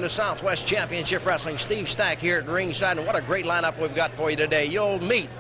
to Southwest Championship Wrestling. Steve Stack here at ringside, and what a great lineup we've got for you today. You'll meet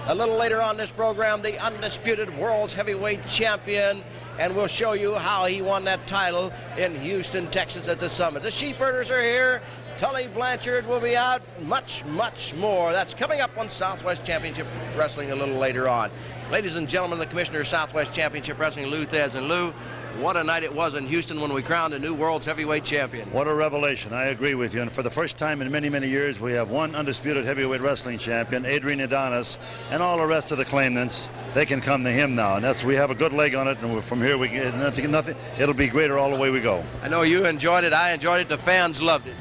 a little later on this program the undisputed world's heavyweight champion, and we'll show you how he won that title in Houston, Texas at the Summit. The Sheepherders are here. Tully Blanchard will be out. Much, much more. That's coming up on Southwest Championship Wrestling a little later on. Ladies and gentlemen, the Commissioner of Southwest Championship Wrestling, Lou Thez. And Lou, what a night it was in Houston when we crowned a new world's heavyweight champion. What a revelation. I agree with you. And for the first time in many, many years, we have one undisputed heavyweight wrestling champion, Adrian Adonis, and all the rest of the claimants, they can come to him now. And we have a good leg on it, and from here we get nothing. It'll be greater all the way we go. I know you enjoyed it. I enjoyed it. The fans loved it.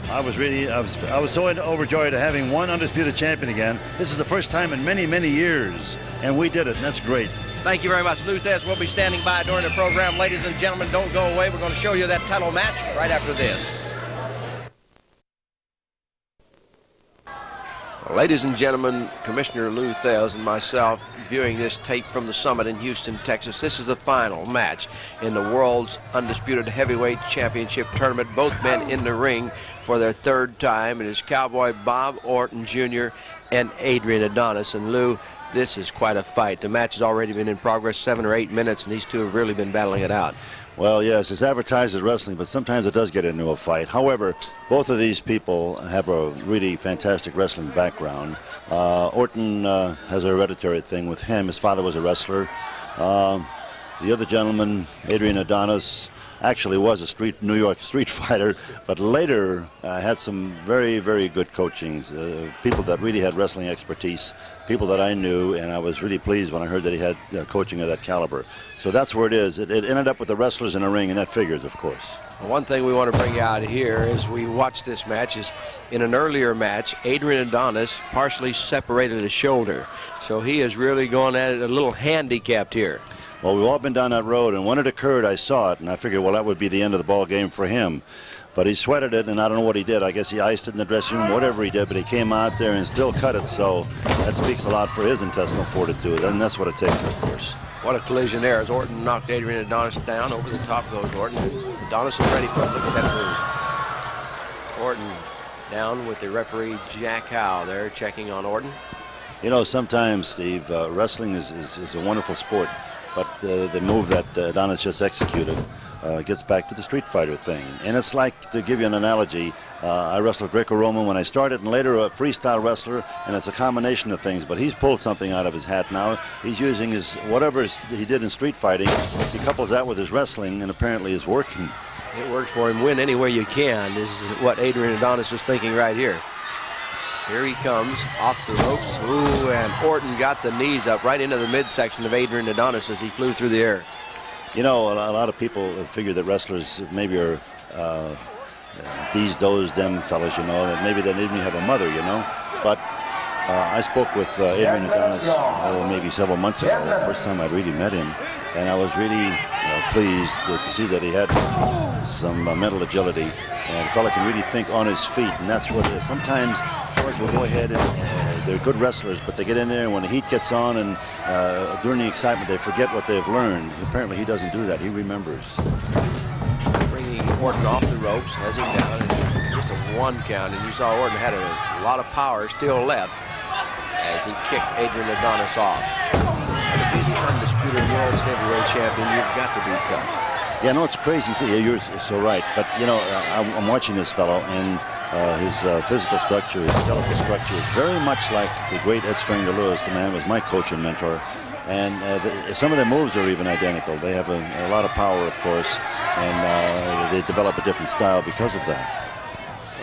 I was so overjoyed at having one undisputed champion again. This is the first time in many, many years, and we did it, and that's great. Thank you very much. Lou Thez will be standing by during the program. Ladies and gentlemen, don't go away. We're going to show you that title match right after this. Well, ladies and gentlemen, Commissioner Lou Thez and myself viewing this tape from the Summit in Houston, Texas. This is the final match in the world's undisputed heavyweight championship tournament. Both men in the ring for their third time. It is Cowboy Bob Orton Jr. and Adrian Adonis. And Lou, this is quite a fight. The match has already been in progress 7 or 8 minutes, and these two have really been battling it out. Well, yes, it's advertised as wrestling, but sometimes it does get into a fight. However, both of these people have a really fantastic wrestling background. Orton has a hereditary thing with him. His father was a wrestler. The other gentleman, Adrian Adonis, actually was a New York street fighter, but later had some very, very good coachings. People that really had wrestling expertise, people that I knew, and I was really pleased when I heard that he had coaching of that caliber. So that's where it is. It ended up with the wrestlers in a ring, and that figures, of course. One thing we want to bring out here as we watch this match is in an earlier match, Adrian Adonis partially separated his shoulder. So he is really going at it a little handicapped here. Well, we've all been down that road, and when it occurred, I saw it, and I figured, well, that would be the end of the ball game for him. But he sweated it, and I don't know what he did. I guess he iced it in the dressing room, whatever he did, but he came out there and still cut it, so that speaks a lot for his intestinal fortitude, and that's what it takes, of course. What a collision there as Orton knocked Adrian Adonis down. Over the top goes Orton. Adonis is ready for it. Look at that move. Orton down with the referee Jack Howe there checking on Orton. You know, sometimes, Steve, wrestling is a wonderful sport. But the move that Adonis just executed gets back to the street fighter thing. And it's like, to give you an analogy, I wrestled Greco-Roman when I started, and later a freestyle wrestler, and it's a combination of things. But he's pulled something out of his hat now. He's using his, whatever he did in street fighting, he couples that with his wrestling, and apparently it's working. It works for him. Win any way you can is what Adrian Adonis is thinking right here. Here he comes off the ropes. Ooh, and Orton got the knees up right into the midsection of Adrian Adonis as he flew through the air. You know, a lot of people figure that wrestlers maybe are these, those, them fellas, you know, that maybe they didn't even have a mother, you know. But I spoke with Adrian Adonis maybe several months ago, the first time I really met him, and I was really pleased to see that he had some mental agility. And the fella can really think on his feet, and that's what it is. Sometimes fellas will go ahead and they're good wrestlers, but they get in there and when the heat gets on and during the excitement they forget what they've learned. Apparently he doesn't do that. He remembers. Bringing Orton off the ropes, has him down, and just a 1 count. And you saw Orton had a lot of power still left as he kicked Adrian Adonis off. To be the undisputed world's heavyweight champion, you've got to be tough. Yeah, no, it's a crazy thing. You're so right. But, you know, I'm watching this fellow, and his physical structure, his skeletal structure is very much like the great Ed Stranger Lewis, the man who was my coach and mentor. And some of their moves are even identical. They have a lot of power, of course, and they develop a different style because of that.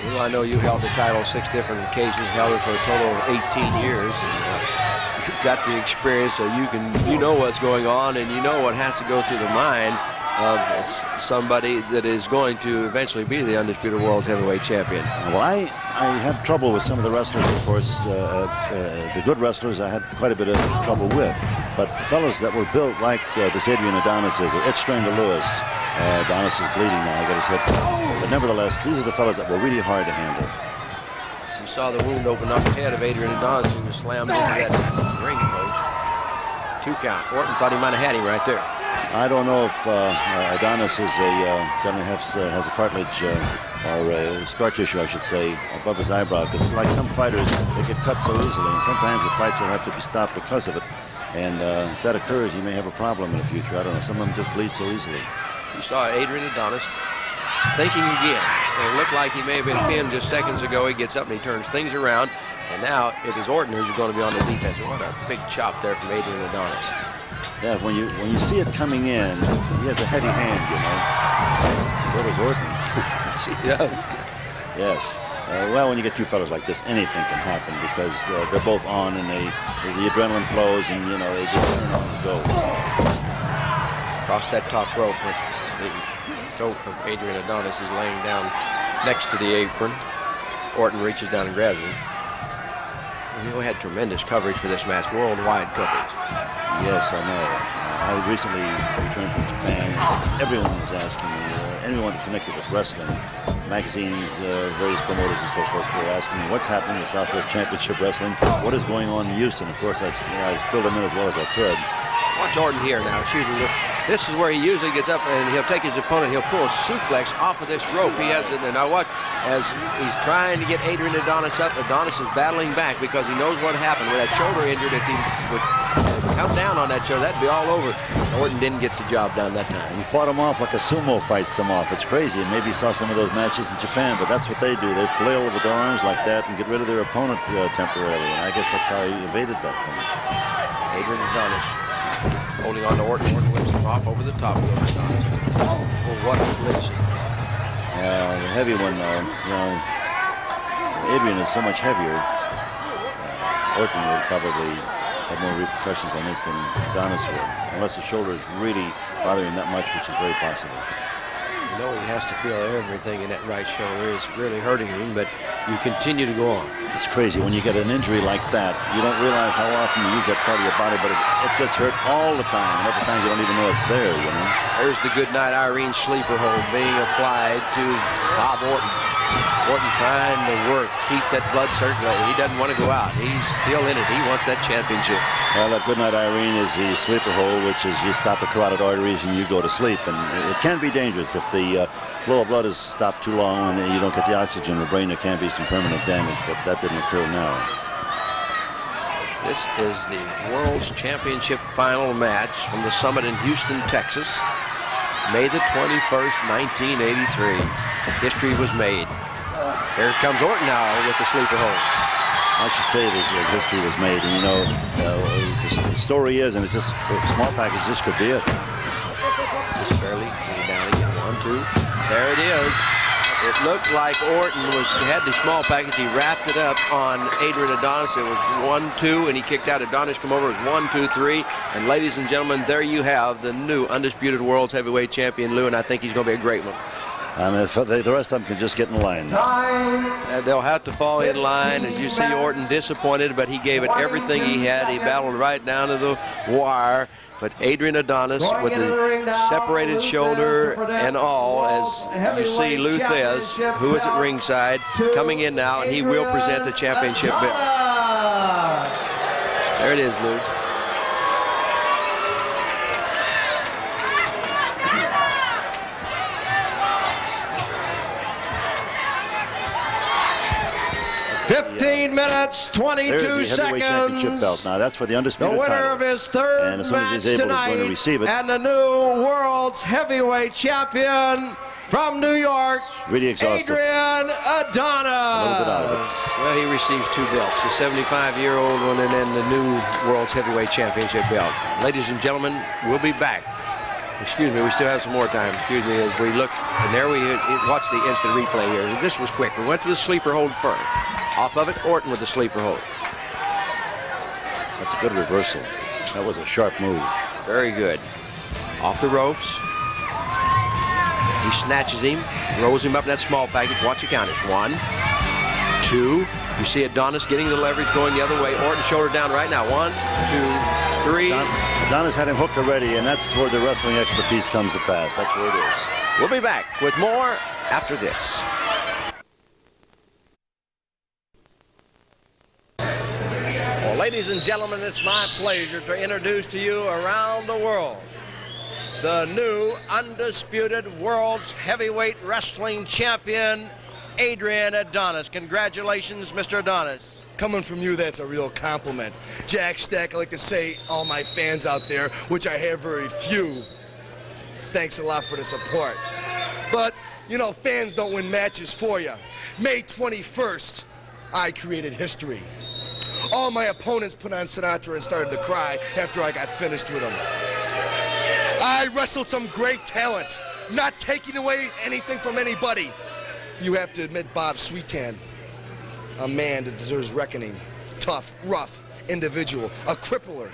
Well, I know you held the title 6 different occasions, held it for a total of 18 years. And, you've got the experience, so you know what's going on, and you know what has to go through the mind of somebody that is going to eventually be the undisputed world heavyweight champion. Well, I had trouble with some of the wrestlers, of course. The good wrestlers I had quite a bit of trouble with. But the fellas that were built like this Adrian Adonis is, or Ed Stranger Lewis, Adonis is bleeding now, I got his head. But nevertheless, these are the fellas that were really hard to handle. You saw the wound open up the head of Adrian Adonis, who was slammed into that ring post. 2 count. Orton thought he might have had him right there. I don't know if Adonis is has a cartilage or scar tissue, I should say, above his eyebrow. Because like some fighters, they get cut so easily, and sometimes the fights will have to be stopped because of it. And if that occurs, he may have a problem in the future. I don't know. Some of them just bleed so easily. You saw Adrian Adonis thinking again. It looked like he may have been pinned just seconds ago. He gets up and he turns things around. And now it is Orton who's going to be on the defense. What a big chop there from Adrian Adonis. Yeah, when you see it coming in, he has a heavy hand, you know. So does Orton. He does. Yes. Well, when you get two fellows like this, anything can happen because they're both on and the adrenaline flows and, you know, they just turn on and go. Across that top rope, the toe of Adrian Adonis is laying down next to the apron. Orton reaches down and grabs him. And we had tremendous coverage for this match, worldwide coverage. Yes, I know. I recently returned from Japan, and everyone was asking me, anyone connected with wrestling, magazines, various promoters and so forth, were asking me, what's happening with Southwest Championship Wrestling? What is going on in Houston? Of course, I filled them in as well as I could. Watch Orton here now. This is where he usually gets up and he'll take his opponent. He'll pull a suplex off of this rope. He has it. And now watch as he's trying to get Adrian Adonis up. Adonis is battling back because he knows what happened with that shoulder injured. If he would come down on that shoulder, that'd be all over. Orton didn't get the job done that time. He fought him off like a sumo fights him off. It's crazy. And maybe you saw some of those matches in Japan, but that's what they do. They flail with their arms like that and get rid of their opponent temporarily. And I guess that's how he evaded that from him. Adrian Adonis holding on to Orton. Orton whips him off over the top. Oh, what a collision. Yeah, the heavy one, though. You know, Adrian is so much heavier. Orton would probably have more repercussions on this than Adonis would, unless the shoulder is really bothering that much, which is very possible. You know he has to feel everything in that right shoulder. It's really hurting him, but you continue to go on. It's crazy. When you get an injury like that, you don't realize how often you use that part of your body, but it gets hurt all the time. And other times you don't even know it's there, you know. There's the Goodnight Irene sleeper hold being applied to Bob Orton. Orton trying to work, keep that blood circulating. He doesn't want to go out. He's still in it. He wants that championship. Well, that Goodnight Irene is the sleeper hold, which is you stop the carotid arteries and you go to sleep. And it can be dangerous if the flow of blood is stopped too long and you don't get the oxygen in the brain. There can be some permanent damage, but that didn't occur now. This is the World's Championship final match from the Summit in Houston, Texas. May the 21st, 1983. History was made. Here comes Orton now with the sleeper hold. I should say that history was made. And, you know, the story is, and it's just a small package, this could be it. Just barely getting down again. 1, 2. There it is. It looked like Orton had the small package. He wrapped it up on Adrian Adonis. It was 1, 2, and he kicked out. Adonis come over. It was 1, 2, 3. And ladies and gentlemen, there you have the new undisputed world's heavyweight champion, Lou, and I think he's going to be a great one. I mean, the rest of them can just get in line. They'll have to fall in line. As you see, Orton disappointed, but he gave it everything he had. He battled right down to the wire. But Adrian Adonis with the separated shoulder and all, as you see Lou Thez, who is at ringside, coming in now, and he will present the championship belt. There it is, Lou. Minutes, 22 seconds. Championship belt. Now that's for the undisputed title. The winner title. of his third and as soon match as he's able, tonight, he's going to receive it. And the new world's heavyweight champion from New York, really exhausted. Adrian Adonis. A little bit out of it. Well, he receives 2 belts, the 75-year-old one and then the new world's heavyweight championship belt. Ladies and gentlemen, we'll be back. Excuse me, we still have some more time. Excuse me, as we look, and there we watch the instant replay here. This was quick. We went to the sleeper hold first. Off of it, Orton with the sleeper hold. That's a good reversal. That was a sharp move. Very good. Off the ropes. He snatches him, rolls him up in that small package. Watch the counters. 1, 2. You see Adonis getting the leverage going the other way. Orton shoulder down right now. 1, 2, 3. Adonis had him hooked already, and that's where the wrestling expertise comes to pass. That's where it is. We'll be back with more after this. Well, ladies and gentlemen, it's my pleasure to introduce to you around the world the new undisputed World's Heavyweight Wrestling Champion, Adrian Adonis. Congratulations, Mr. Adonis. Coming from you, that's a real compliment. Jack Stack, I like to say, all my fans out there, which I have very few, thanks a lot for the support. But, you know, fans don't win matches for you. May 21st, I created history. All my opponents put on Sinatra and started to cry after I got finished with them. I wrestled some great talent, not taking away anything from anybody. You have to admit Bob Sweetan, a man that deserves reckoning. Tough, rough individual, a crippler.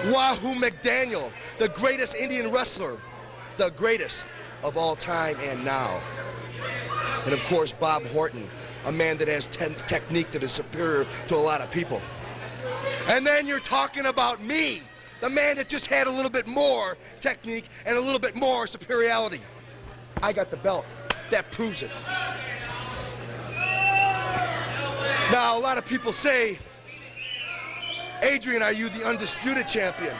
Wahoo McDaniel, the greatest Indian wrestler, the greatest of all time and now. And of course, Bob Orton, a man that has technique that is superior to a lot of people. And then you're talking about me, the man that just had a little bit more technique and a little bit more superiority. I got the belt. That proves it. Now, a lot of people say, Adrian, are you the undisputed champion?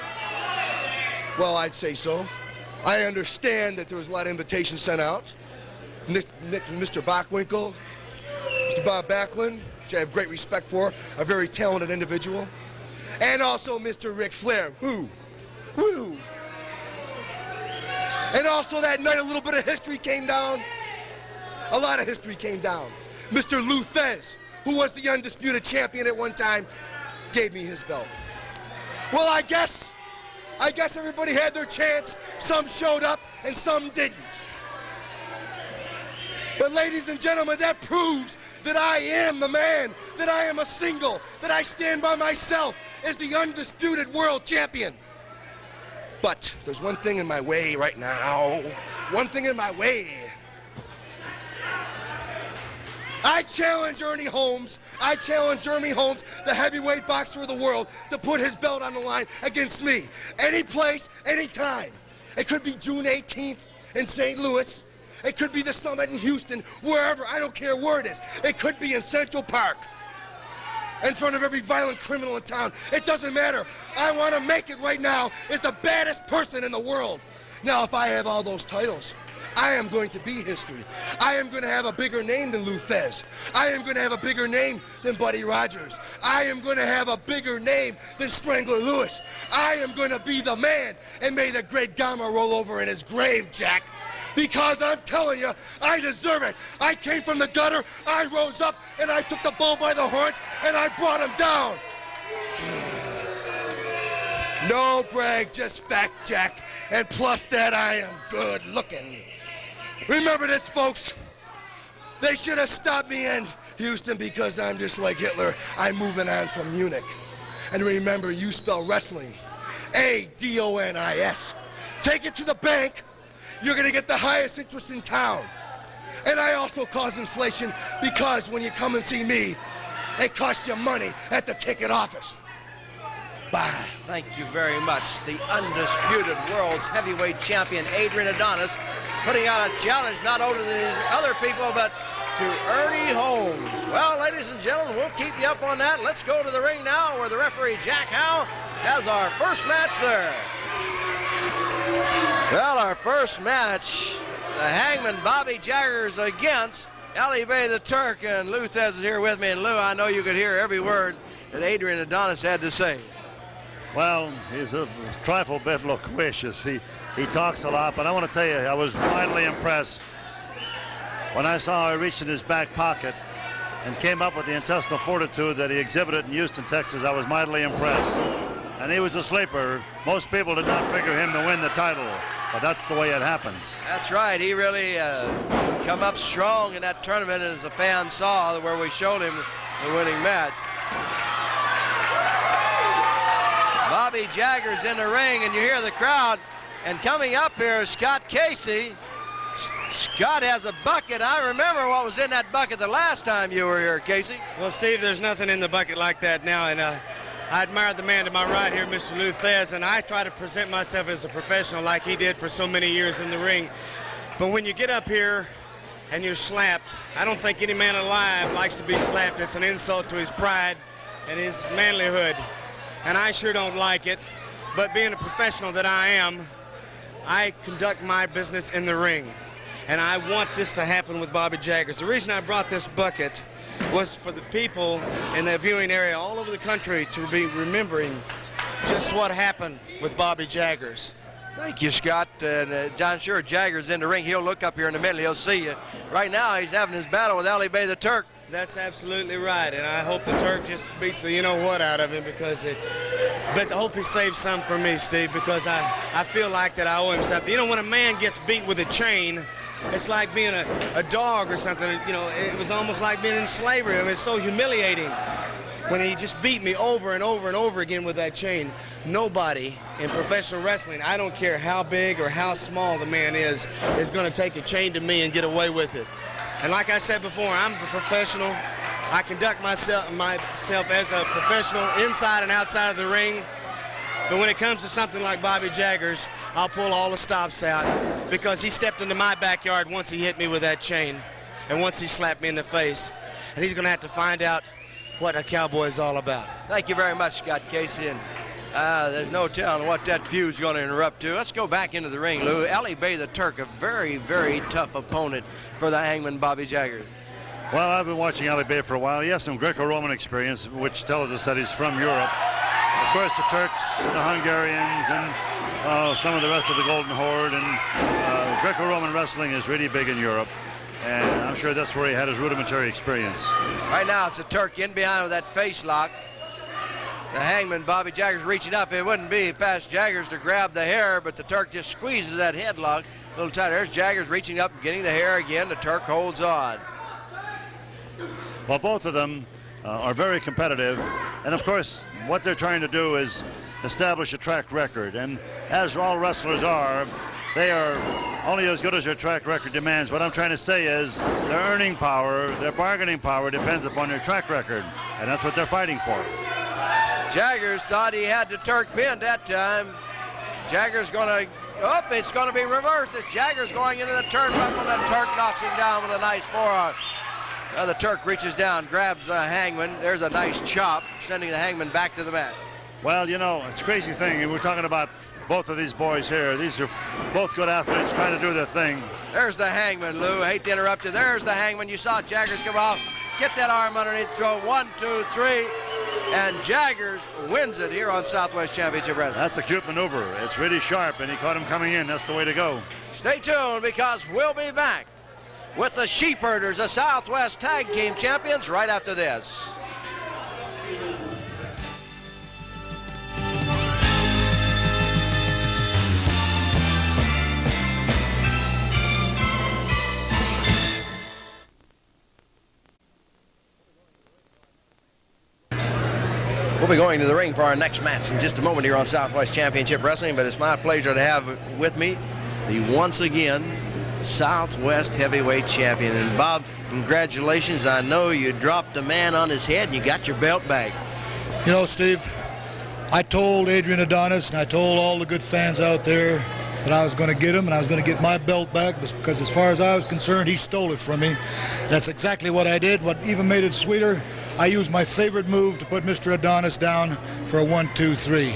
Well, I'd say so. I understand that there was a lot of invitations sent out. Mr. Bockwinkel, Mr. Bob Backlund, which I have great respect for, a very talented individual. And also Mr. Ric Flair, woo. And also that night a little bit of history came down. A lot of history came down. Mr. Lou Thesz, who was the undisputed champion at one time, gave me his belt. Well, I guess everybody had their chance. Some showed up and some didn't. But ladies and gentlemen, that proves that I am the man, that I am a single, that I stand by myself as the undisputed world champion. But there's one thing in my way right now. One thing in my way. I challenge Ernie Holmes. I challenge Ernie Holmes, the heavyweight boxer of the world, to put his belt on the line against me. Any place, any time. It could be June 18th in St. Louis. It could be the Summit in Houston, wherever. I don't care where it is. It could be in Central Park, in front of every violent criminal in town. It doesn't matter. I want to make it right now as the baddest person in the world. Now, if I have all those titles, I am going to be history. I am going to have a bigger name than Lou Thesz. I am going to have a bigger name than Buddy Rogers. I am going to have a bigger name than Strangler Lewis. I am going to be the man, and may the great Gama roll over in his grave, Jack. Because I'm telling you, I deserve it. I came from the gutter, I rose up, and I took the bull by the horns, and I brought him down. No brag, just fact, Jack. And plus that, I am good looking. Remember this, folks. They should have stopped me in Houston because I'm just like Hitler. I'm moving on from Munich. And remember, you spell wrestling Adonis. Take it to the bank. You're going to get the highest interest in town. And I also cause inflation because when you come and see me, it costs you money at the ticket office. Bye. Thank you very much. The undisputed world's heavyweight champion, Adrian Adonis, putting out a challenge not only to the other people, but to Ernie Holmes. Well, ladies and gentlemen, we'll keep you up on that. Let's go to the ring now where the referee, Jack Howe, has our first match there. Well, our first match, the Hangman Bobby Jaggers against Ali Bey the Turk, and Lou Thesz is here with me. And Lou, I know you could hear every word that Adrian Adonis had to say. Well, he's a trifle bit loquacious. He talks a lot, but I want to tell you, I was mightily impressed when I saw how he reached in his back pocket and came up with the intestinal fortitude that he exhibited in Houston, Texas. I was mightily impressed. And he was a sleeper. Most people did not figure him to win the title, but that's the way it happens. That's right. He really come up strong in that tournament, as the fans saw, where we showed him the winning match. Bobby Jaggers in the ring, and you hear the crowd. And coming up here is Scott Casey. Scott has a bucket. I remember what was in that bucket the last time you were here, Casey. Well, Steve, there's nothing in the bucket like that now, and I admire the man to my right here, Mr. Lou Thesz, and I try to present myself as a professional like he did for so many years in the ring. But when you get up here and you're slapped, I don't think any man alive likes to be slapped. It's an insult to his pride and his manlyhood, and I sure don't like it. But being a professional that I am, I conduct my business in the ring. And I want this to happen with Bobby Jaggers. The reason I brought this bucket was for the people in the viewing area all over the country to be remembering just what happened with Bobby Jaggers. Thank you, Scott. John, sure, Jaggers in the ring. He'll look up here in a minute. He'll see you. Right now, he's having his battle with Ali Bey the Turk. That's absolutely right, and I hope the Turk just beats the you-know-what out of him but I hope he saves some for me, Steve, because I feel like that I owe him something. You know, when a man gets beat with a chain, it's like being a dog or something. You know, it was almost like being in slavery. I mean, it's so humiliating when he just beat me over and over and over again with that chain. Nobody in professional wrestling, I don't care how big or how small the man is going to take a chain to me and get away with it. And like I said before, I'm a professional. I conduct myself as a professional inside and outside of the ring. But when it comes to something like Bobby Jaggers, I'll pull all the stops out because he stepped into my backyard once he hit me with that chain and once he slapped me in the face. And he's going to have to find out what a cowboy is all about. Thank you very much, Scott Casey. And there's no telling what that feud's going to interrupt to. Let's go back into the ring, Lou. Ali Bey the Turk, a very, very tough opponent for the Hangman Bobby Jaggers. Well, I've been watching Ali Bey for a while. He has some Greco-Roman experience, which tells us that he's from Europe. Of course, the Turks, the Hungarians, and some of the rest of the Golden Horde. And Greco-Roman wrestling is really big in Europe. And I'm sure that's where he had his rudimentary experience. Right now, it's a Turk in behind with that face lock. The Hangman, Bobby Jaggers, reaching up. It wouldn't be past Jaggers to grab the hair, but the Turk just squeezes that headlock a little tighter. There's Jaggers reaching up and getting the hair again. The Turk holds on. Well, both of them are very competitive. And, of course, what they're trying to do is establish a track record. And as all wrestlers are, they are only as good as their track record demands. What I'm trying to say is their earning power, their bargaining power depends upon their track record. And that's what they're fighting for. Jaggers thought he had the Turk pinned that time. Jaggers going to, it's going to be reversed. It's Jaggers going into the turnbuckle, and the Turk knocks him down with a nice forearm. The Turk reaches down, grabs the Hangman. There's a nice chop, sending the Hangman back to the mat. Well, you know, it's a crazy thing. We're talking about both of these boys here. These are both good athletes trying to do their thing. There's the Hangman, Lou. I hate to interrupt you. There's the Hangman. You saw Jaggers come out, get that arm underneath, throw 1, 2, 3. And Jaggers wins it here on Southwest Championship Wrestling. That's a cute maneuver. It's really sharp, and he caught him coming in. That's the way to go. Stay tuned, because we'll be back with the Sheepherders, the Southwest Tag Team Champions, right after this. We'll be going to the ring for our next match in just a moment here on Southwest Championship Wrestling, but it's my pleasure to have with me the once again Southwest Heavyweight Champion. And Bob, congratulations. I know you dropped a man on his head and you got your belt back. You know, Steve, I told Adrian Adonis and I told all the good fans out there that I was going to get him and I was going to get my belt back, because as far as I was concerned, he stole it from me. That's exactly what I did. What even made it sweeter, I used my favorite move to put Mr. Adonis down for a 1, 2, 3.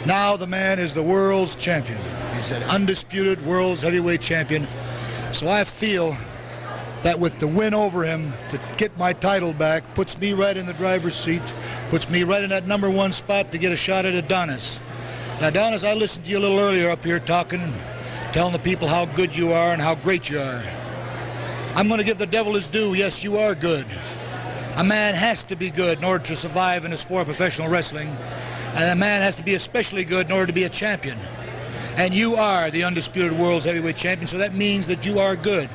Now the man is the world's champion. He's an undisputed world's heavyweight champion. So I feel that with the win over him to get my title back puts me right in the driver's seat, puts me right in that #1 spot to get a shot at Adonis. Now, Adonis, I listened to you a little earlier up here talking, telling the people how good you are and how great you are. I'm going to give the devil his due. Yes, you are good. A man has to be good in order to survive in the sport of professional wrestling, and a man has to be especially good in order to be a champion. And you are the undisputed world's heavyweight champion, so that means that you are good,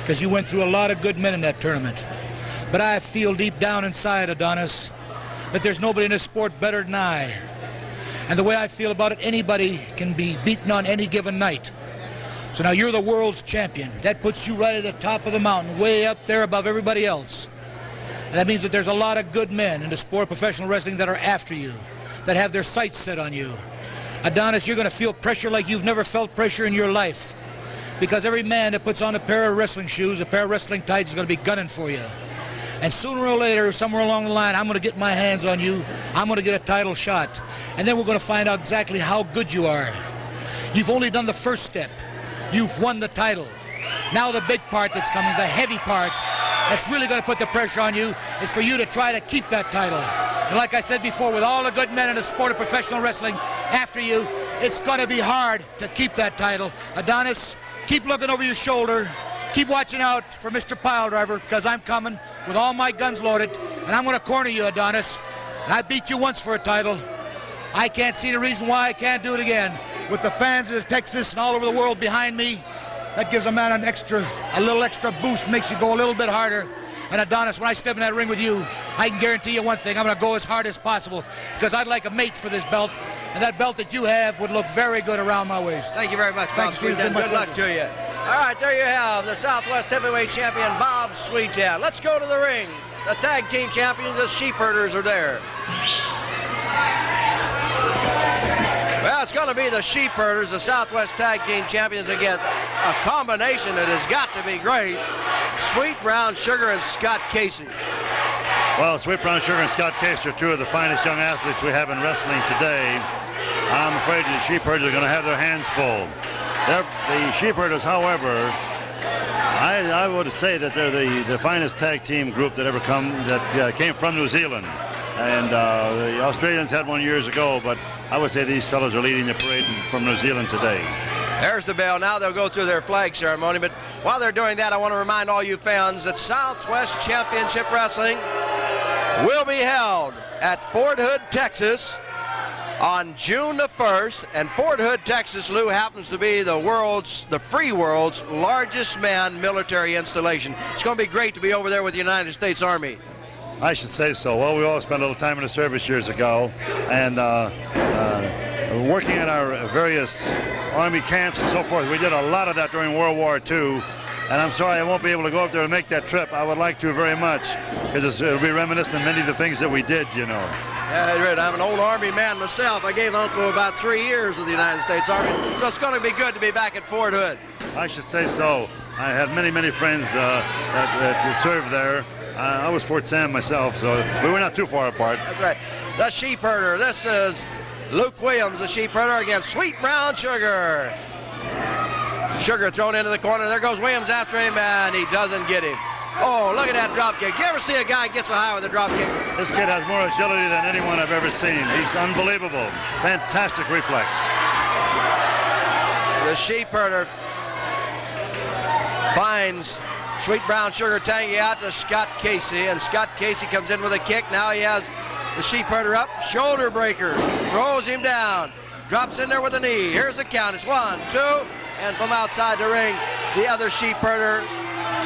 because you went through a lot of good men in that tournament. But I feel deep down inside, Adonis, that there's nobody in this sport better than I. And the way I feel about it, anybody can be beaten on any given night. So now you're the world's champion. That puts you right at the top of the mountain, way up there above everybody else. And that means that there's a lot of good men in the sport of professional wrestling that are after you, that have their sights set on you. Adonis, you're going to feel pressure like you've never felt pressure in your life, because every man that puts on a pair of wrestling shoes, a pair of wrestling tights, is going to be gunning for you. And sooner or later, somewhere along the line, I'm going to get my hands on you. I'm going to get a title shot. And then we're going to find out exactly how good you are. You've only done the first step. You've won the title. Now the big part that's coming, the heavy part, that's really going to put the pressure on you, is for you to try to keep that title. And like I said before, with all the good men in the sport of professional wrestling after you, it's going to be hard to keep that title. Adonis, keep looking over your shoulder. Keep watching out for Mr. Piledriver, because I'm coming with all my guns loaded, and I'm going to corner you, Adonis. And I beat you once for a title. I can't see the reason why I can't do it again. With the fans of Texas and all over the world behind me, that gives a man a little extra boost, makes you go a little bit harder. And Adonis, when I step in that ring with you, I can guarantee you one thing, I'm going to go as hard as possible, because I'd like a mate for this belt, and that belt that you have would look very good around my waist. Thank you very much, Bob Sweetan. Good luck to you. All right, there you have the Southwest Heavyweight Champion, Bob Sweetan. Let's go to the ring. The tag team champions, the Sheepherders, are there. Well, it's going to be the Sheepherders, the Southwest Tag Team Champions, again. A combination that has got to be great. Sweet Brown Sugar and Scott Casey. Well, Sweet Brown Sugar and Scott Casey are two of the finest young athletes we have in wrestling today. I'm afraid the Sheepherders are going to have their hands full. The Sheepherders, however, I would say that they're the finest tag team group that ever came from New Zealand. And the Australians had one years ago, but I would say these fellows are leading the parade from New Zealand today. There's the bell. Now they'll go through their flag ceremony. But while they're doing that, I want to remind all you fans that Southwest Championship Wrestling will be held at Fort Hood, Texas on June the 1st. And Fort Hood, Texas, Lou, happens to be the free world's largest manned military installation. It's going to be great to be over there with the United States Army. I should say so. Well, we all spent a little time in the service years ago, and working in our various Army camps and so forth. We did a lot of that during World War II, and I'm sorry I won't be able to go up there and make that trip. I would like to very much, because it'll be reminiscent of many of the things that we did, you know. Yeah, right. I'm an old Army man myself. I gave Uncle about 3 years of the United States Army, so it's going to be good to be back at Fort Hood. I should say so. I had many friends that served there. I was Fort Sam myself, so we were not too far apart. That's right. The Sheepherder. This is Luke Williams, the Sheepherder, against Sweet Brown Sugar. Sugar thrown into the corner. There goes Williams after him, and he doesn't get him. Oh, look at that drop kick. You ever see a guy get so high with a drop kick? This kid has more agility than anyone I've ever seen. He's unbelievable. Fantastic reflex. The Sheepherder finds Sweet Brown Sugar tagging out to Scott Casey, and Scott Casey comes in with a kick. Now he has the Sheepherder up, shoulder breaker, throws him down, drops in there with a knee. Here's the count. It's 1, 2, and from outside the ring, the other Sheepherder,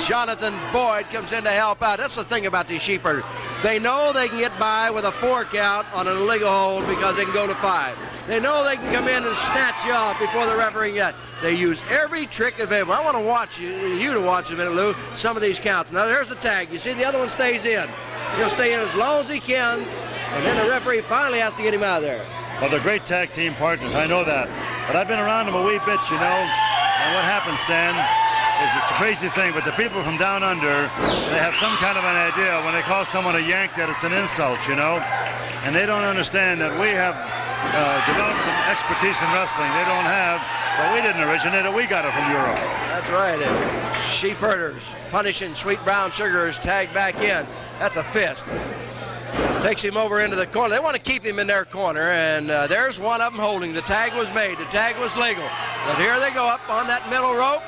Jonathan Boyd, comes in to help out. That's the thing about these Sheepherders. They know they can get by with a 4 count on an illegal hold because they can go to 5. They know they can come in and snatch you off before the referee yet. They use every trick available. I want to watch you to watch a minute, Lou, some of these counts. Now, there's the tag. You see the other one stays in. He'll stay in as long as he can, and then the referee finally has to get him out of there. Well, they're great tag team partners. I know that. But I've been around them a wee bit, you know. And what happens, Stan, is it's a crazy thing, but the people from down under, they have some kind of an idea when they call someone a Yank that it's an insult, you know. And they don't understand that we have developed some expertise in wrestling they don't have, but we didn't originate it, we got it from Europe. That's right. Sheepherders punishing Sweet Brown Sugar's tagged back in. That's a fist. Takes him over into the corner. They want to keep him in their corner, and there's one of them holding. The tag was made. The tag was legal. But here they go up on that middle rope.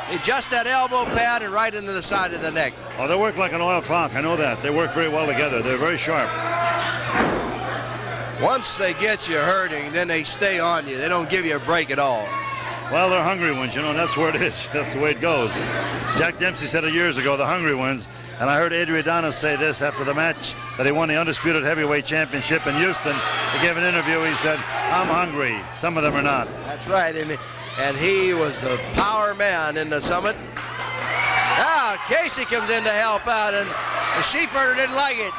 They just that elbow pad and right into the side of the neck. Oh, they work like an oil clock. I know that. They work very well together. They're very sharp. Once they get you hurting, then they stay on you. They don't give you a break at all. Well, they're hungry ones, you know, and that's where it is. That's the way it goes. Jack Dempsey said it years ago, the hungry ones. And I heard Adrian Adonis say this after the match, that he won the Undisputed Heavyweight Championship in Houston. He gave an interview, he said, I'm hungry. Some of them are not. That's right, and he was the power man in the Summit. Now, Casey comes in to help out, and the Sheepherder didn't like it.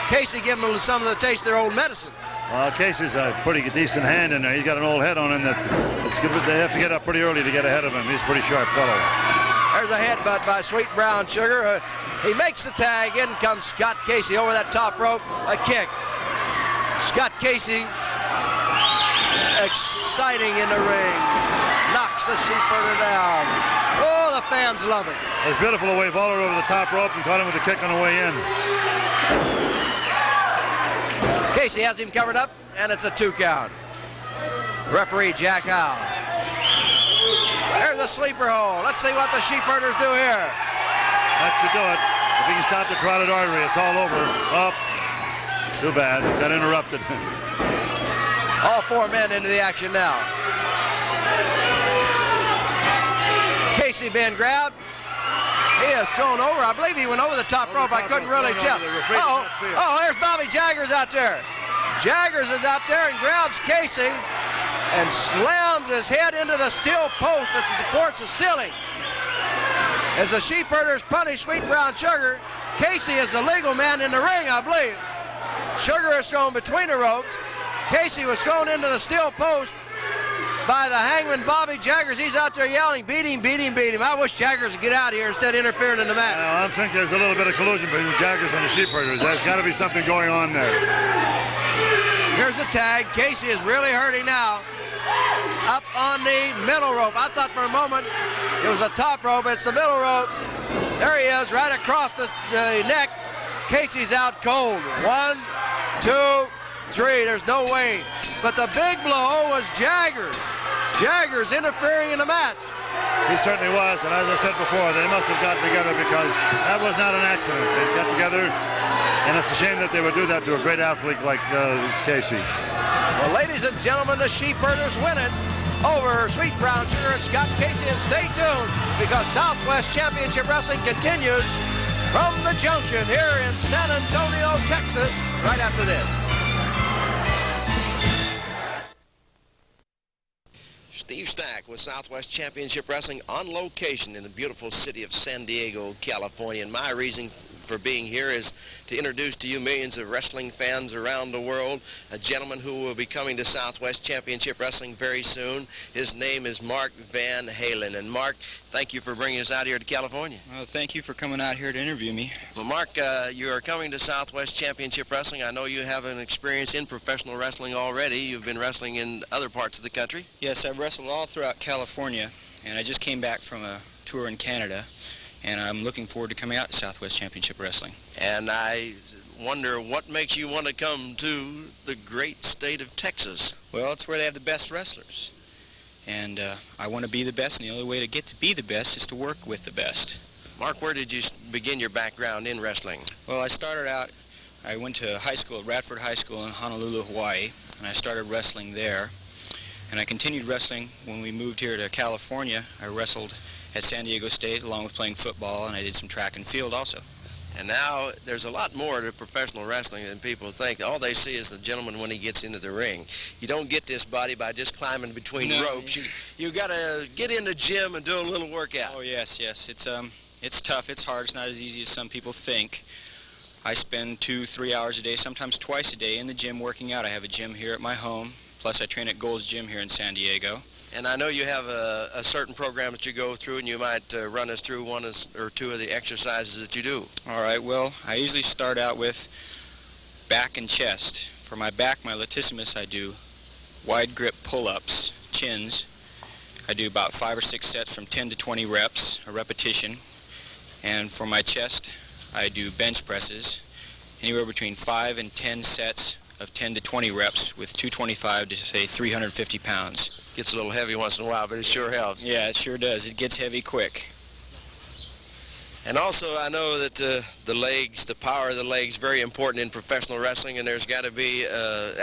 Casey gave them some of the taste of their old medicine. Well, Casey's a pretty decent hand in there. He's got an old head on him that's good. They have to get up pretty early to get ahead of him. He's a pretty sharp fellow. There's a headbutt by Sweet Brown Sugar. He makes the tag. In comes Scott Casey over that top rope. A kick. Scott Casey exciting in the ring. Knocks the sheepherder down. Oh, the fans love it. It's beautiful the way he vaulted over the top rope and caught him with a kick on the way in. Casey has him covered up, and it's a 2 count. Referee Jack Howe. There's a sleeper hole. Let's see what the sheepherders do here. That should do it. If he can stop the carotid artery, it's all over. Oh, too bad. Got interrupted. All 4 men into the action now. Casey being grabbed. He is thrown over. I believe he went over the top rope. I couldn't really tell. Oh, there's Bobby Jaggers out there. Jaggers is out there and grabs Casey and slams his head into the steel post that supports the ceiling. As the sheepherders punish Sweet Brown Sugar, Casey is the legal man in the ring, I believe. Sugar is thrown between the ropes. Casey was thrown into the steel post by the hangman Bobby Jaggers. He's out there yelling, beat him, beat him, beat him. I wish Jaggers would get out of here instead of interfering in the match. Well, I think there's a little bit of collusion between Jaggers and the sheepherders. There's got to be something going on there. Here's the tag. Casey is really hurting now. Up on the middle rope. I thought for a moment it was a top rope. It's the middle rope. There he is, right across the neck. Casey's out cold. 1, 2, 3. There's no way. But the big blow was Jaggers. Jaggers interfering in the match. He certainly was, and as I said before, they must have gotten together because that was not an accident. They got together, and it's a shame that they would do that to a great athlete like Casey. Well, ladies and gentlemen, the sheepherders win it over Sweet Brown Sugar and Scott Casey. And stay tuned because Southwest Championship Wrestling continues from the Junction here in San Antonio, Texas, right after this. Steve Stack with Southwest Championship Wrestling on location in the beautiful city of San Diego, California. And my reason for being here is to introduce to you millions of wrestling fans around the world a gentleman who will be coming to Southwest Championship Wrestling very soon. His name is Mark Van Halen. And Mark, thank you for bringing us out here to California. Well, thank you for coming out here to interview me. Well, Mark, you are coming to Southwest Championship Wrestling. I know you have an experience in professional wrestling already. You've been wrestling in other parts of the country. Yes, I've wrestled all throughout California, and I just came back from a tour in Canada, and I'm looking forward to coming out to Southwest Championship Wrestling. And I wonder what makes you want to come to the great state of Texas. Well, it's where they have the best wrestlers. And I want to be the best, and the only way to get to be the best is to work with the best. Mark, where did you begin your background in wrestling? Well, I started out, I went to high school at Radford High School in Honolulu, Hawaii, and I started wrestling there. And I continued wrestling when we moved here to California. I wrestled at San Diego State along with playing football, and I did some track and field also. And now there's a lot more to professional wrestling than people think. All they see is the gentleman when he gets into the ring. You don't get this body by just climbing between ropes. You got to get in the gym and do a little workout. Oh yes, yes. It's tough. It's hard. It's not as easy as some people think. I spend 2-3 hours a day, sometimes twice a day, in the gym working out. I have a gym here at my home. Plus, I train at Gold's Gym here in San Diego. And I know you have a certain program that you go through, and you might run us through one or two of the exercises that you do. All right, well, I usually start out with back and chest. For my back, my latissimus, I do wide grip pull-ups, chins. I do about 5 or 6 sets from 10 to 20 reps, a repetition. And for my chest, I do bench presses, anywhere between 5 and 10 sets of 10 to 20 reps with 225 to, say, 350 pounds. Gets a little heavy once in a while, but it sure helps. Yeah, it sure does. It gets heavy quick. And also, I know that the legs, the power of the legs, very important in professional wrestling, and there's got to be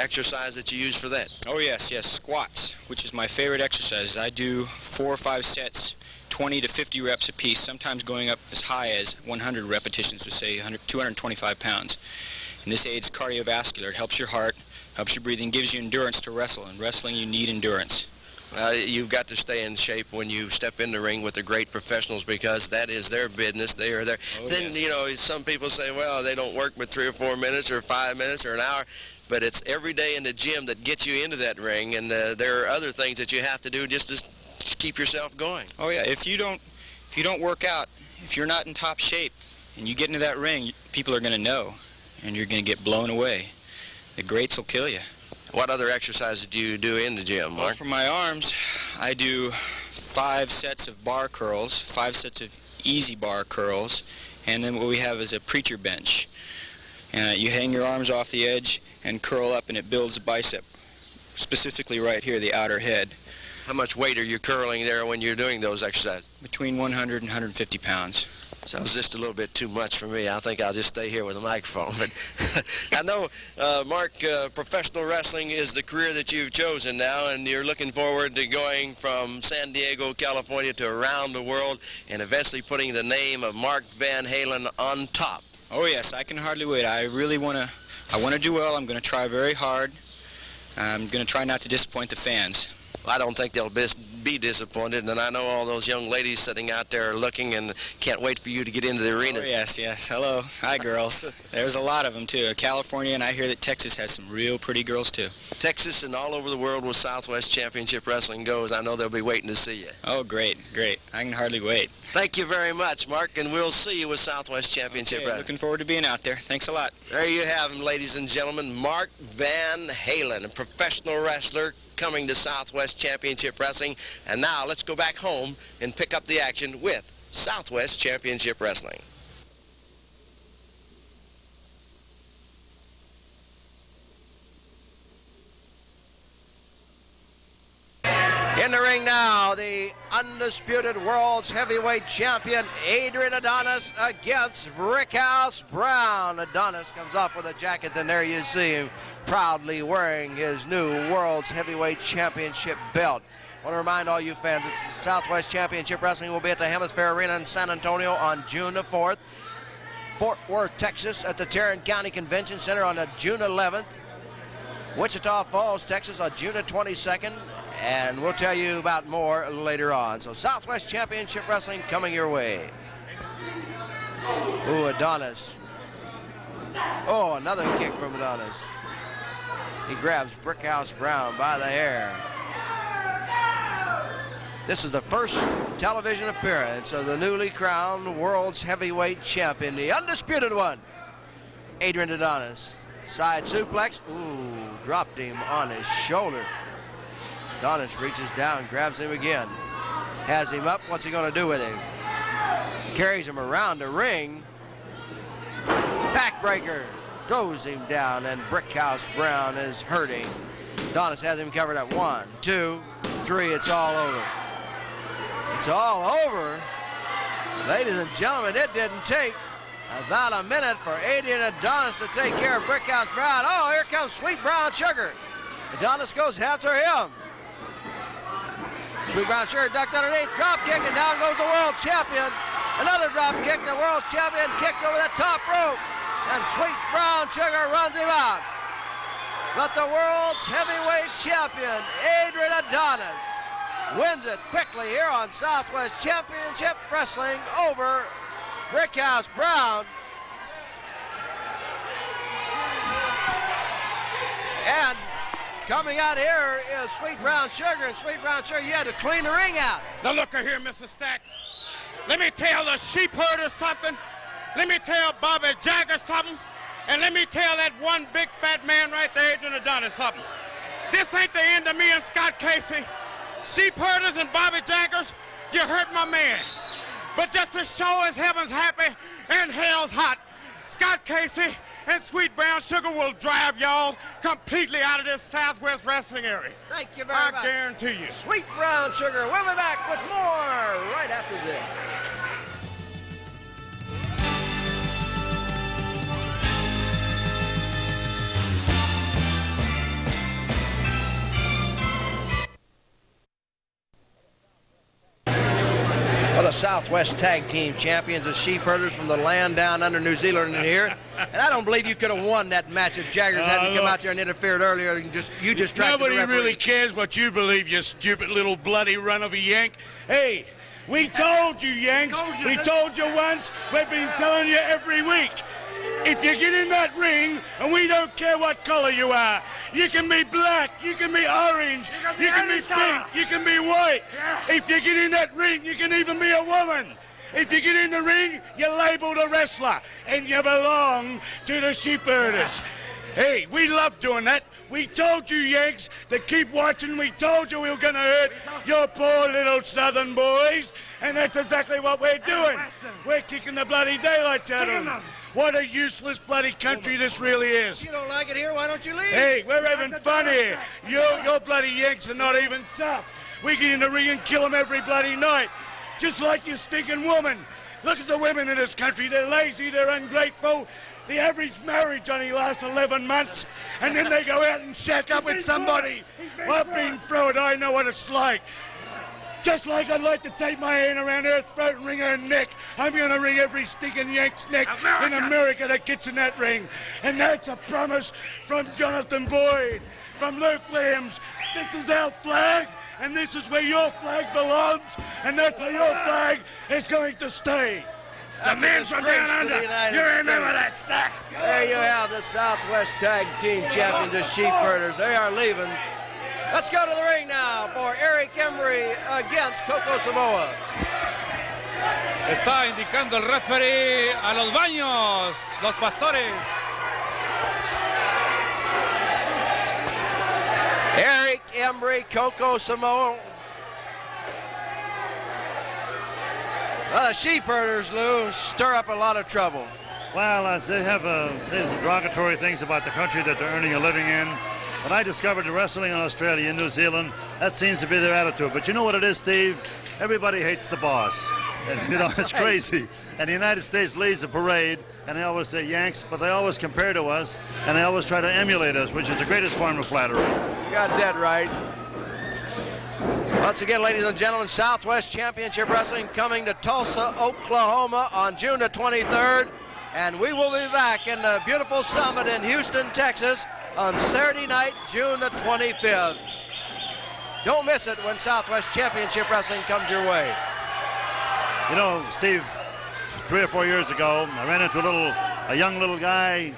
exercise that you use for that. Oh, yes, yes. Squats, which is my favorite exercise. I do 4 or 5 sets, 20 to 50 reps apiece, sometimes going up as high as 100 repetitions with, say, 225 pounds. And this aids cardiovascular. It helps your heart, helps your breathing, gives you endurance to wrestle. In wrestling, you need endurance. You've got to stay in shape when you step in the ring with the great professionals because that is their business. They are there. Oh, then, yes. you know, some people say, well, they don't work but 3 or 4 minutes or 5 minutes or an hour. But it's every day in the gym that gets you into that ring, and there are other things that you have to do just to keep yourself going. Oh, yeah. If you don't work out, if you're not in top shape and you get into that ring, people are going to know, and you're going to get blown away. The greats will kill you. What other exercises do you do in the gym, Well, Mark? for my arms, I do 5 sets of bar curls, 5 sets of easy bar curls, and then what we have is a preacher bench. And you hang your arms off the edge and curl up, and it builds the bicep, specifically right here, the outer head. How much weight are you curling there when you're doing those exercises? Between 100 and 150 pounds. Sounds just a little bit too much for me. I think I'll just stay here with a microphone. But I know, Mark, professional wrestling is the career that you've chosen now, and you're looking forward to going from San Diego, California to around the world and eventually putting the name of Mark Van Halen on top. Oh yes, I can hardly wait. I really want to do well. I'm going to try very hard. I'm going to try not to disappoint the fans. I don't think they'll be disappointed, and I know all those young ladies sitting out there are looking and can't wait for you to get into the arena. Oh yes, yes. Hello. Hi, girls. There's a lot of them, too. California, and I hear that Texas has some real pretty girls, too. Texas and all over the world where Southwest Championship Wrestling goes, I know they'll be waiting to see you. Oh, great, great. I can hardly wait. Thank you very much, Mark, and we'll see you with Southwest Championship Okay, Wrestling. looking forward to being out there. Thanks a lot. There you have him, ladies and gentlemen, Mark Van Halen, a professional wrestler coming to Southwest Championship Wrestling. And now let's go back home and pick up the action with Southwest Championship Wrestling. In the ring now, the undisputed world's heavyweight champion, Adrian Adonis, against Brickhouse Brown. Adonis comes off with a jacket, and there you see him proudly wearing his new world's heavyweight championship belt. I want to remind all you fans that Southwest Championship Wrestling will be at the Hemisphere Arena in San Antonio on June the 4th. Fort Worth, Texas at the Tarrant County Convention Center on June 11th. Wichita Falls, Texas on June the 22nd. And we'll tell you about more later on. So Southwest Championship Wrestling coming your way. Ooh, Adonis. Oh, another kick from Adonis. He grabs Brickhouse Brown by the hair. This is the first television appearance of the newly crowned world's heavyweight champion, the undisputed one, Adrian Adonis. Side suplex. Ooh, dropped him on his shoulder. Adonis reaches down, grabs him again. Has him up. What's he going to do with him? Carries him around the ring. Backbreaker. Throws him down, and Brickhouse Brown is hurting. Adonis has him covered at 1, 2, 3. It's all over. It's all over. Ladies and gentlemen, it didn't take about a minute for Adrian Adonis to take care of Brickhouse Brown. Oh, here comes Sweet Brown Sugar. Adonis goes after him. Sweet Brown Sugar ducked underneath, drop kick, and down goes the world champion. Another drop kick, the world champion kicked over the top rope, and Sweet Brown Sugar runs him out. But the world's heavyweight champion, Adrian Adonis, wins it quickly here on Southwest Championship Wrestling over Brickhouse Brown. And coming out here is Sweet Brown Sugar, and Sweet Brown Sugar, you had to clean the ring out. Now look here, Mr. Stack. Let me tell the Sheepherders something. Let me tell Bobby Jaggers something. And let me tell that one big fat man right there, Adrian Adonis, something. This ain't the end of me and Scott Casey. Sheepherders and Bobby Jaggers, you hurt my man. But just to show us heaven's happy and hell's hot, Scott Casey and Sweet Brown Sugar will drive y'all completely out of this Southwest wrestling area. Thank you very much. I guarantee you. Sweet Brown Sugar, we'll be back with more right after this. Well, the Southwest Tag Team Champions, the Sheepherders from the land down under New Zealand in here. And I don't believe you could have won that match if Jaggers hadn't come out there and interfered earlier. And you just tried to Nobody really cares what you believe, you stupid little bloody run of a Yank. Hey, we told you, Yanks. We told you once. We've been telling you every week. If you get in that ring, and we don't care what color you are, you can be black, you can be orange, you can be pink, you can be white. If you get in that ring, you can even be a woman. If you get in the ring, you're labeled a wrestler, and you belong to the Sheepherders. Hey, we love doing that. We told you, Yanks, to keep watching. We told you we were going to hurt your poor little Southern boys. And that's exactly what we're doing. We're kicking the bloody daylights out of them. What a useless bloody country this really is. You don't like it here, why don't you leave? Hey, we're having fun here. Your bloody Yanks are not even tough. We get in the ring and kill them every bloody night. Just like your stinking woman. Look at the women in this country. They're lazy, they're ungrateful. The average marriage only lasts 11 months, and then they go out and shack up with somebody. I've been through it, I know what it's like. Just like I'd like to take my hand around her throat and wring her neck, I'm going to wring every stinking Yank's neck in America that gets in that ring. And that's a promise from Jonathan Boyd, from Luke Williams. This is our flag, and this is where your flag belongs, and that's where your flag is going to stay. The men from down under, you remember that, Stack? There you have the Southwest Tag Team Champions, the Sheepherders. They are leaving. Let's go to the ring now for Eric Embry against Coco Samoa. Está indicando el referee a los baños, los pastores. Eric Embry, Coco Samoa. The Sheepherders, Lou, stir up a lot of trouble. Well, they have say some derogatory things about the country that they're earning a living in. When I discovered the wrestling in Australia and New Zealand, that seems to be their attitude. But you know what it is, Steve? Everybody hates the boss. And, you know, it's crazy. And the United States leads the parade, and they always say Yanks, but they always compare to us, and they always try to emulate us, which is the greatest form of flattery. You got that right. Once again, ladies and gentlemen, Southwest Championship Wrestling coming to Tulsa, Oklahoma on June the 23rd. And we will be back in the beautiful Summit in Houston, Texas on Saturday night, June the 25th. Don't miss it when Southwest Championship Wrestling comes your way. You know, Steve, 3 or 4 years ago, I ran into a young little guy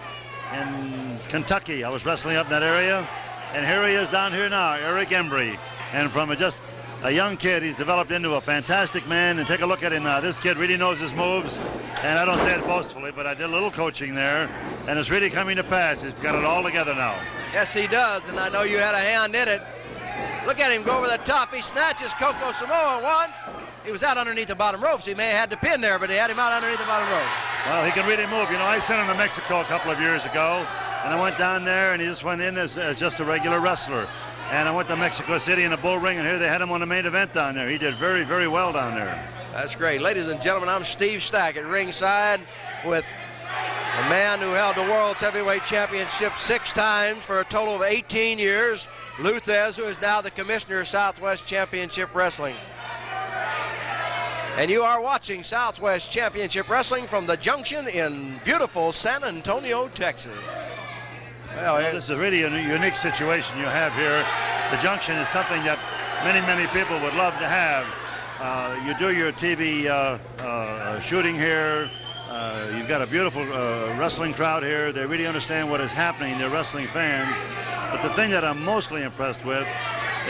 in Kentucky. I was wrestling up in that area, and here he is down here now, Eric Embry. And from just a young kid, he's developed into a fantastic man. And take a look at him now. This kid really knows his moves. And I don't say it boastfully, but I did a little coaching there. And it's really coming to pass. He's got it all together now. Yes, he does. And I know you had a hand in it. Look at him go over the top. He snatches Coco Samoa. One. He was out underneath the bottom ropes. He may have had the pin there, but he had him out underneath the bottom rope. Well, he can really move. You know, I sent him to Mexico a couple of years ago. And I went down there, and he just went in as just a regular wrestler. And I went to Mexico City in a bull ring, and here they had him on the main event down there. He did very, very well down there. That's great. Ladies and gentlemen, I'm Steve Stack at ringside with a man who held the World's Heavyweight Championship 6 times for a total of 18 years, Lou Thesz, who is now the Commissioner of Southwest Championship Wrestling. And you are watching Southwest Championship Wrestling from the Junction in beautiful San Antonio, Texas. Well, this is really a unique situation you have here. The Junction is something that many, many people would love to have. You do your TV shooting here. You've got a beautiful wrestling crowd here. They really understand what is happening. They're wrestling fans. But the thing that I'm mostly impressed with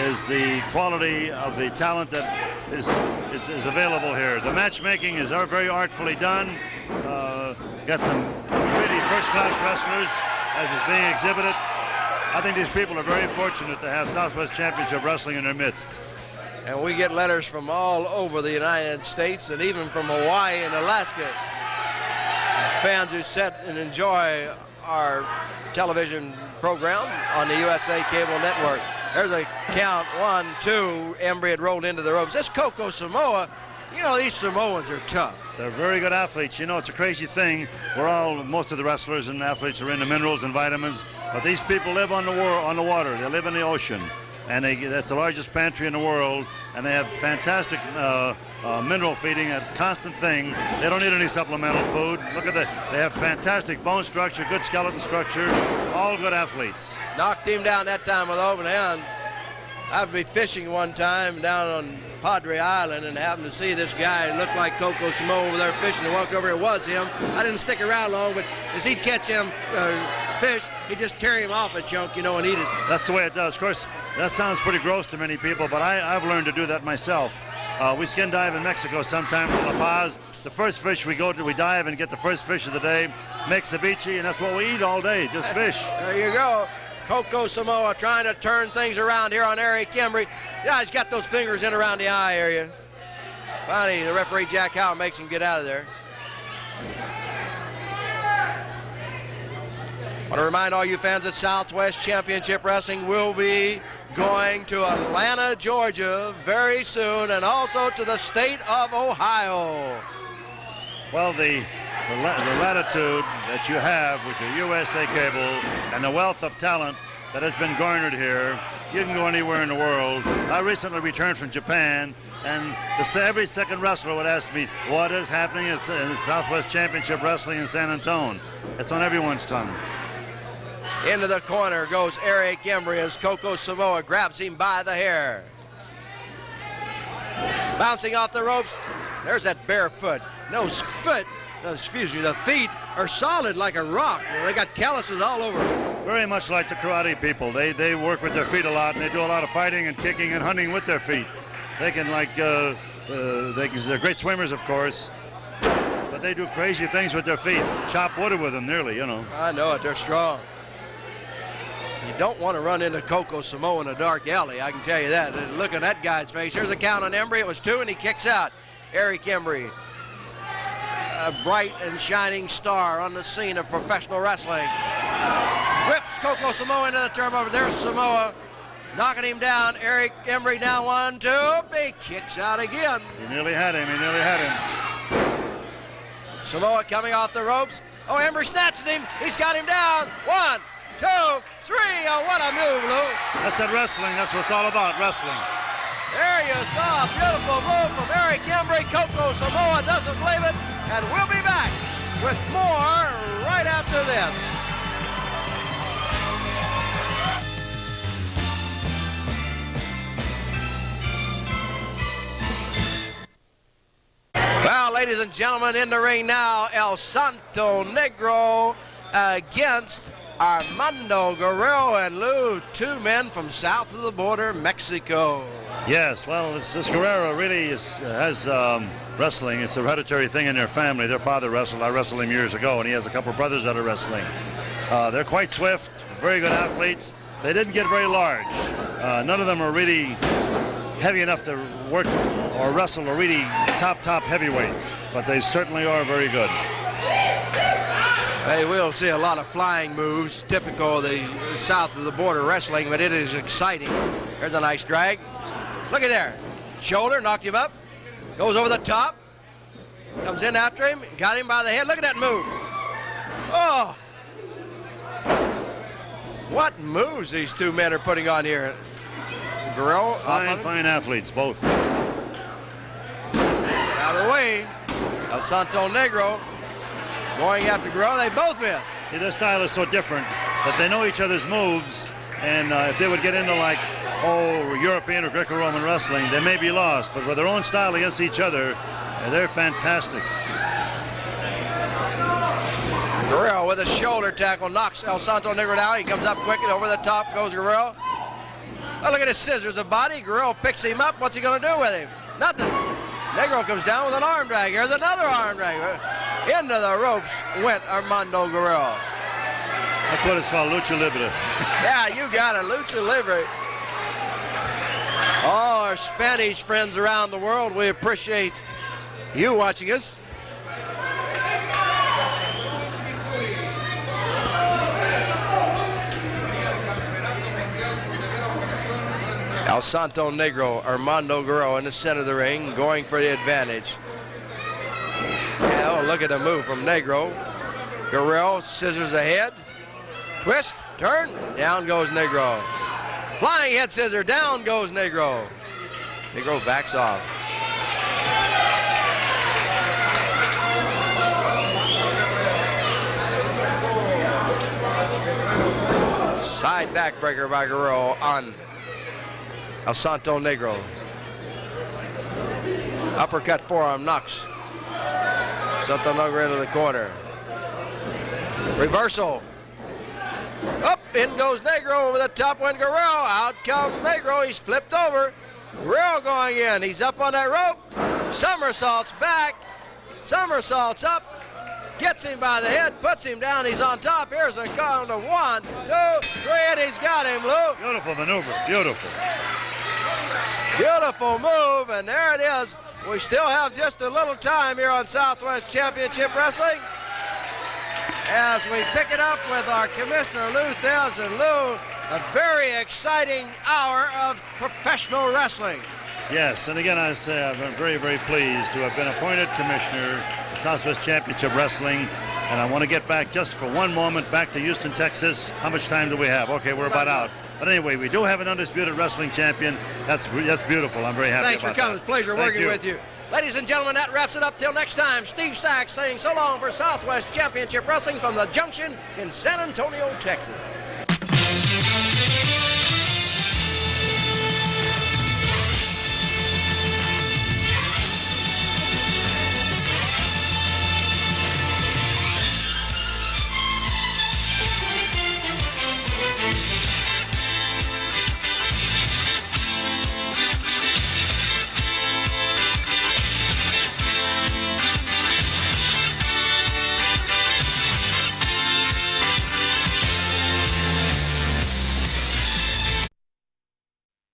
is the quality of the talent that is available here. The matchmaking is very artfully done. Got some really first-class wrestlers, as is being exhibited. I think these people are very fortunate to have Southwest Championship Wrestling in their midst. And we get letters from all over the United States and even from Hawaii and Alaska. Fans who sit and enjoy our television program on the USA Cable Network. There's a count, 1, 2. Embry had rolled into the ropes. This Coco Samoa, you know, these Samoans are tough. They're very good athletes. You know, it's a crazy thing. Most of the wrestlers and athletes are into minerals and vitamins, but these people live on the water. They live in the ocean, and that's the largest pantry in the world, and they have fantastic mineral feeding, a constant thing. They don't need any supplemental food. Look at that. They have fantastic bone structure, good skeleton structure, all good athletes. Knocked him down that time with open hand. I'd be fishing one time down on Padre Island and happened to see this guy look like Coco Samoa over there fishing. I walked over, it was him. I didn't stick around long, but as he'd catch him fish, he'd just tear him off a chunk, you know, and eat it. That's the way it does. Of course, that sounds pretty gross to many people, but I've learned to do that myself. We skin dive in Mexico sometimes in La Paz. The first fish we go to, we dive and get the first fish of the day, make ceviche, and that's what we eat all day, just fish. There you go. Coco Samoa trying to turn things around here on Eric Embry. Yeah, he's got those fingers in around the eye area. Finally, the referee Jack Howe makes him get out of there. I want to remind all you fans that Southwest Championship Wrestling will be going to Atlanta, Georgia very soon, and also to the state of Ohio. Well, the latitude that you have with your USA cable and the wealth of talent that has been garnered here, you can go anywhere in the world. I recently returned from Japan, and every second wrestler would ask me, what is happening in Southwest Championship Wrestling in San Antonio? It's on everyone's tongue. Into the corner goes Eric Embry as Coco Samoa grabs him by the hair. Bouncing off the ropes, there's that bare foot. The feet are solid like a rock. They got calluses all over. Very much like the karate people. They work with their feet a lot, and they do a lot of fighting and kicking and hunting with their feet. They can they're great swimmers, of course, but they do crazy things with their feet. Chop wood with them, nearly, you know. I know it. They're strong. You don't want to run into Coco Samoa in a dark alley, I can tell you that. Look at that guy's face. Here's a count on Embry. It was 2, and he kicks out. Eric Embry, a bright and shining star on the scene of professional wrestling. Whips Coco Samoa into the turnover. There's Samoa knocking him down. Eric Embry down 1, 2. He kicks out again. He nearly had him. Samoa coming off the ropes. Oh, Embry snatches him. He's got him down. 1, 2, 3. Oh, what a move, Lou. That's that wrestling. That's what it's all about, wrestling. There you saw a beautiful move from Eric Embry. Coco Samoa doesn't believe it. And we'll be back with more right after this. Well, ladies and gentlemen, in the ring now, El Santo Negro against Armondo Guerrero and Lou, 2 men from south of the border, Mexico. Yes, well, this Guerrero really has wrestling. It's a hereditary thing in their family. Their father wrestled. I wrestled him years ago, and he has a couple of brothers that are wrestling. They're quite swift, very good athletes. They didn't get very large. None of them are really heavy enough to work or wrestle or really top heavyweights, but they certainly are very good. Hey, we'll see a lot of flying moves, typical of the south of the border wrestling, but it is exciting. There's a nice drag. Look at there. Shoulder, knocked him up. Goes over the top. Comes in after him. Got him by the head. Look at that move. Oh. What moves these 2 men are putting on here. Guerrero. Fine athletes, both. Out of the way. El Santo Negro going after Guerrero. They both miss. See, their style is so different that they know each other's moves, and if they would get into like, European or Greco-Roman wrestling, they may be lost, but with their own style against each other, they're fantastic. Guerrero with a shoulder tackle knocks El Santo Negro down. He comes up quick and over the top goes Guerrero. Oh, look at his scissors of body. Guerrero picks him up. What's he going to do with him? Nothing. Negro comes down with an arm drag. Here's another arm drag. Into the ropes went Armondo Guerrero. That's what it's called, lucha libre. Yeah, you got it, lucha libre. All our Spanish friends around the world, we appreciate you watching us. El Santo Negro, Armondo Guerrero in the center of the ring, going for the advantage. Yeah, oh, look at the move from Negro. Guerrero, scissors ahead. Twist, turn, down goes Negro. Flying head scissor, down goes Negro. Negro backs off. Side backbreaker by Guerrero on El Santo Negro. Uppercut forearm knocks Santo Negro into the corner. Reversal. Up, in goes Negro, over the top went Guerrero. Out comes Negro, he's flipped over. Guerrero going in. He's up on that rope. Somersaults back. Somersaults up. Gets him by the head, puts him down. He's on top. Here's a count of 1, 2, 3, and he's got him, Lou. Beautiful maneuver. Beautiful. Beautiful move, and there it is. We still have just a little time here on Southwest Championship Wrestling as we pick it up with our Commissioner Lou Thez. And Lou, a very exciting hour of professional wrestling. Yes, and again, I say I've been very, very pleased to have been appointed commissioner of Southwest Championship Wrestling. And I want to get back just for one moment back to Houston, Texas. How much time do we have? Okay, we're about out. But anyway, we do have an undisputed wrestling champion. That's beautiful. I'm very happy Thanks about for coming. that. It's a pleasure working with you. Ladies and gentlemen, that wraps it up till next time. Steve Stack saying so long for Southwest Championship Wrestling from the Junction in San Antonio, Texas.